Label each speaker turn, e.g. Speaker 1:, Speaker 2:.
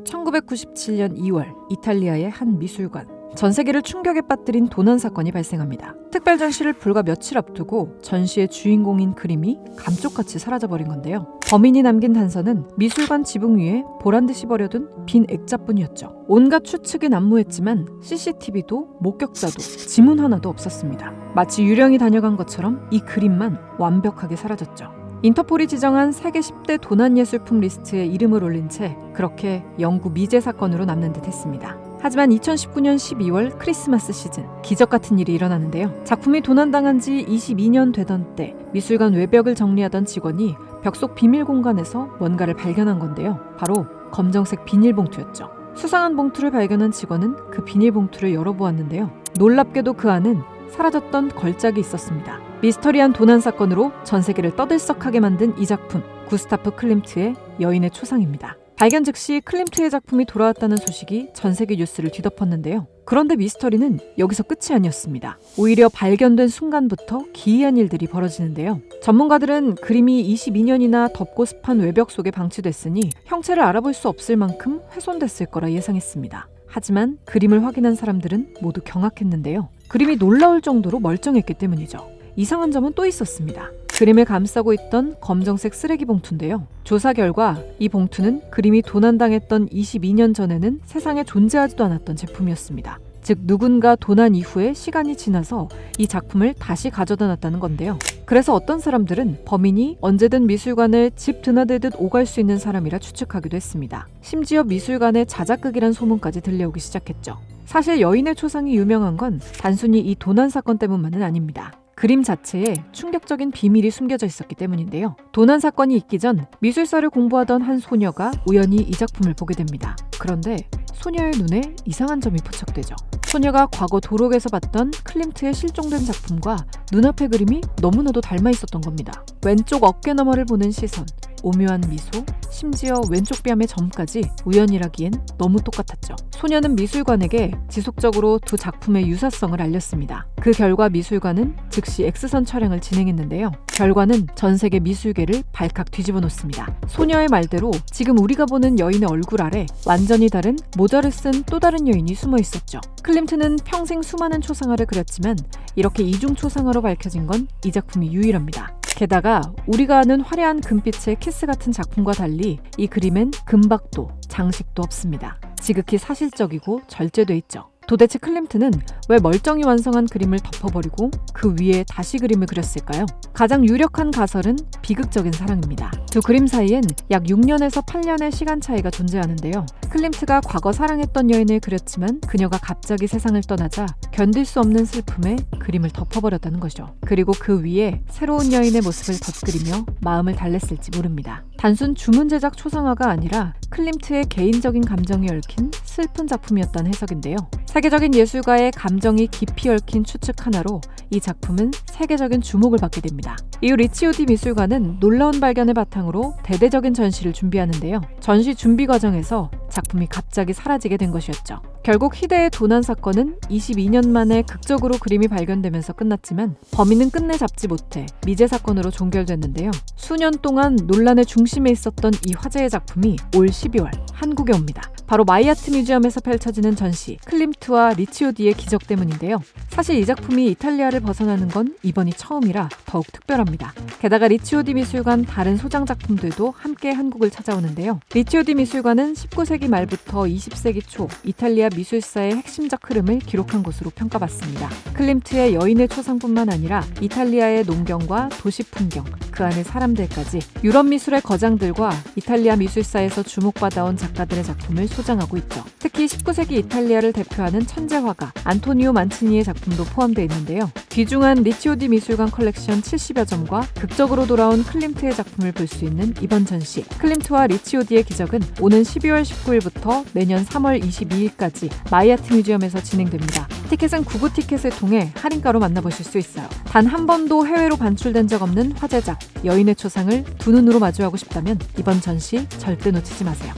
Speaker 1: 1997년 2월 이탈리아의 한 미술관. 전 세계를 충격에 빠뜨린 도난 사건이 발생합니다. 특별 전시를 불과 며칠 앞두고 전시의 주인공인 그림이 감쪽같이 사라져버린 건데요. 범인이 남긴 단서는 미술관 지붕 위에 보란듯이 버려둔 빈 액자뿐이었죠. 온갖 추측이 난무했지만 CCTV도 목격자도 지문 하나도 없었습니다. 마치 유령이 다녀간 것처럼 이 그림만 완벽하게 사라졌죠. 인터폴이 지정한 세계 10대 도난예술품 리스트에 이름을 올린 채 그렇게 영구 미제 사건으로 남는 듯 했습니다. 하지만 2019년 12월 크리스마스 시즌 기적 같은 일이 일어나는데요. 작품이 도난당한 지 22년 되던 때 미술관 외벽을 정리하던 직원이 벽 속 비밀 공간에서 뭔가를 발견한 건데요. 바로 검정색 비닐봉투였죠. 수상한 봉투를 발견한 직원은 그 비닐봉투를 열어보았는데요. 놀랍게도 그 안은 사라졌던 걸작이 있었습니다. 미스터리한 도난 사건으로 전 세계를 떠들썩하게 만든 이 작품, 구스타프 클림트의 여인의 초상입니다. 발견 즉시 클림트의 작품이 돌아왔다는 소식이 전 세계 뉴스를 뒤덮었는데요. 그런데 미스터리는 여기서 끝이 아니었습니다. 오히려 발견된 순간부터 기이한 일들이 벌어지는데요. 전문가들은 그림이 22년이나 덥고 습한 외벽 속에 방치됐으니 형체를 알아볼 수 없을 만큼 훼손됐을 거라 예상했습니다. 하지만 그림을 확인한 사람들은 모두 경악했는데요. 그림이 놀라울 정도로 멀쩡했기 때문이죠. 이상한 점은 또 있었습니다. 그림을 감싸고 있던 검정색 쓰레기 봉투인데요. 조사 결과 이 봉투는 그림이 도난당했던 22년 전에는 세상에 존재하지도 않았던 제품이었습니다. 즉 누군가 도난 이후에 시간이 지나서 이 작품을 다시 가져다 놨다는 건데요. 그래서 어떤 사람들은 범인이 언제든 미술관을 집 드나들듯 오갈 수 있는 사람이라 추측하기도 했습니다. 심지어 미술관에 자작극이란 소문까지 들려오기 시작했죠. 사실 여인의 초상이 유명한 건 단순히 이 도난 사건 때문만은 아닙니다. 그림 자체에 충격적인 비밀이 숨겨져 있었기 때문인데요. 도난 사건이 있기 전 미술사를 공부하던 한 소녀가 우연히 이 작품을 보게 됩니다. 그런데 소녀의 눈에 이상한 점이 포착되죠. 소녀가 과거 도록에서 봤던 클림트의 실종된 작품과 눈앞의 그림이 너무나도 닮아 있었던 겁니다. 왼쪽 어깨너머를 보는 시선, 오묘한 미소, 심지어 왼쪽 뺨의 점까지 우연이라기엔 너무 똑같았죠. 소녀는 미술관에게 지속적으로 두 작품의 유사성을 알렸습니다. 그 결과 미술관은 즉시 X선 촬영을 진행했는데요. 결과는 전 세계 미술계를 발칵 뒤집어 놓습니다. 소녀의 말대로 지금 우리가 보는 여인의 얼굴 아래 완전히 다른 모자를 쓴 또 다른 여인이 숨어 있었죠. 클림트는 평생 수많은 초상화를 그렸지만 이렇게 이중 초상화로 밝혀진 건 이 작품이 유일합니다. 게다가 우리가 아는 화려한 금빛의 키스 같은 작품과 달리 이 그림엔 금박도, 장식도 없습니다. 지극히 사실적이고 절제돼 있죠. 도대체 클림트는 왜 멀쩡히 완성한 그림을 덮어버리고 그 위에 다시 그림을 그렸을까요? 가장 유력한 가설은 비극적인 사랑입니다. 두 그림 사이엔 약 6년에서 8년의 시간 차이가 존재하는데요. 클림트가 과거 사랑했던 여인을 그렸지만 그녀가 갑자기 세상을 떠나자 견딜 수 없는 슬픔에 그림을 덮어버렸다는 것이죠. 그리고 그 위에 새로운 여인의 모습을 덧그리며 마음을 달랬을지 모릅니다. 단순 주문 제작 초상화가 아니라 클림트의 개인적인 감정이 얽힌 슬픈 작품이었다는 해석인데요. 세계적인 예술가의 감정이 깊이 얽힌 추측 하나로 이 작품은 세계적인 주목을 받게 됩니다. 이후 리치오디 미술관은 놀라운 발견을 바탕으로 대대적인 전시를 준비하는데요. 전시 준비 과정에서 작품이 갑자기 사라지게 된 것이었죠. 결국 희대의 도난 사건은 22년 만에 극적으로 그림이 발견되면서 끝났지만 범인은 끝내 잡지 못해 미제 사건으로 종결됐는데요. 수년 동안 논란의 중심에 있었던 이 화제의 작품이 올 12월 한국에 옵니다. 바로 마이아트 뮤지엄에서 펼쳐지는 전시 클림트와 리치오디의 기적 때문인데요. 사실 이 작품이 이탈리아를 벗어나는 건 이번이 처음이라 더욱 특별합니다. 게다가 리치오디 미술관 다른 소장 작품들도 함께 한국을 찾아오는데요. 리치오디 미술관은 19세기 말부터 20세기 초 이탈리아 미술사의 핵심적 흐름을 기록한 곳으로 평가받습니다. 클림트의 여인의 초상뿐만 아니라 이탈리아의 농경과 도시 풍경, 그 안의 사람들까지 유럽 미술의 거장들과 이탈리아 미술사에서 주목받아온 작가들의 작품을 소장하고 있죠. 특히 19세기 이탈리아를 대표하는 천재 화가 안토니오 만치니의 작품도 포함되어 있는데요. 귀중한 리치오디 미술관 컬렉션 70여 점과 극적으로 돌아온 클림트의 작품을 볼 수 있는 이번 전시 클림트와 리치오디의 기적은 오는 12월 19일부터 내년 3월 22일까지 마이아트 뮤지엄에서 진행됩니다. 티켓은 구구 티켓을 통해 할인가로 만나보실 수 있어요. 단 한 번도 해외로 반출된 적 없는 화제작 여인의 초상을 두 눈으로 마주하고 싶다면 이번 전시 절대 놓치지 마세요.